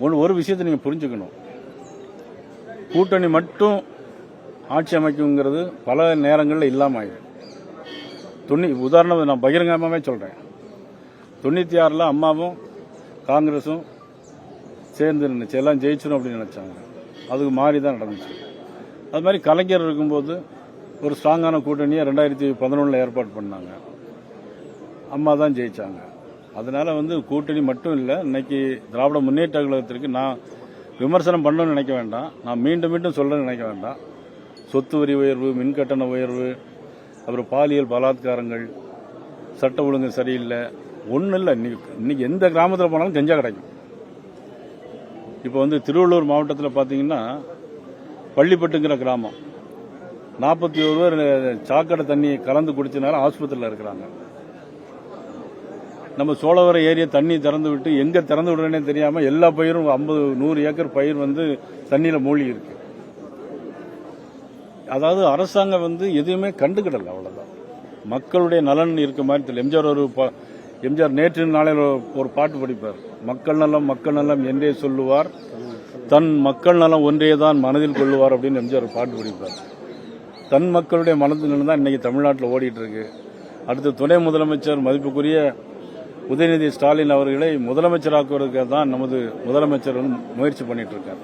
ஒரு விஷயத்தை நீங்கள் புரிஞ்சுக்கணும். கூட்டணி மட்டும் ஆட்சி அமைக்குங்கிறது பல நேரங்களில் இல்லாமல் ஆயிடும். உதாரணம் நான் பகிரங்கமாகவே சொல்கிறேன். 96 அம்மாவும் காங்கிரஸும் சேர்ந்து நினைச்சு எல்லாம் ஜெயிச்சிடும் அப்படின்னு நினைச்சாங்க. அதுக்கு மாறி தான் நடந்துச்சு. அது மாதிரி கலைஞர் இருக்கும்போது ஒரு ஸ்ட்ராங்கான கூட்டணியை 2011 ஏற்பாடு பண்ணாங்க. அம்மா தான் ஜெயிச்சாங்க. அதனால கூட்டணி மட்டும் இல்லை, இன்னைக்கு திராவிட முன்னேற்ற கழகத்திற்கு நான் விமர்சனம் பண்ணணும்னு நினைக்க வேண்டாம். நான் மீண்டும் மீண்டும் சொல்றேன்னு நினைக்க வேண்டாம். சொத்து வரி உயர்வு, மின்கட்டண உயர்வு, அப்புறம் பாலியல் பலாத்காரங்கள், சட்ட ஒழுங்கு சரியில்லை, ஒன்றும் இல்லை. இன்னைக்கு எந்த கிராமத்தில் போனாலும் கஞ்சா கிடைக்கும். இப்போ திருவள்ளூர் மாவட்டத்தில் பார்த்தீங்கன்னா பள்ளிப்பட்டுங்கிற கிராமம் 41 பேர் சாக்கடை தண்ணி கலந்து குடிச்சனால ஆஸ்பத்திரியில் இருக்கிறாங்க. நம்ம சோழவரம் ஏரியா தண்ணி திறந்து விட்டு எங்க திறந்து விடுறேனே தெரியாம எல்லா பயிரும் 50-100 ஏக்கர் பயிர் தண்ணியில மூழ்கி இருக்கு. அதாவது அரசாங்கம் எதுவுமே கண்டுக்கிடல. அவ்வளவுதான். மக்களுடைய நலன் இருக்க மாதிரி தெரியல. எம்ஜிஆர் நேற்று நாளையில் ஒரு பாட்டு படிப்பார். மக்கள் நலம் மக்கள் நலம் என்றே சொல்லுவார், தன் மக்கள் நலம் ஒன்றேதான் மனதில் கொள்ளுவார் அப்படின்னு எம்ஜிஆர் பாட்டு படிப்பார். தன் மக்களுடைய மனதில் தான் இன்னைக்கு தமிழ்நாட்டில் ஓடிட்டு இருக்கு. அடுத்து துணை முதலமைச்சர் மதிப்புக்குரிய உதயநிதி ஸ்டாலின் அவர்களை முதலமைச்சராக்குவதற்கு தான் நமது முதலமைச்சர் முயற்சி பண்ணிட்டு இருக்கார்.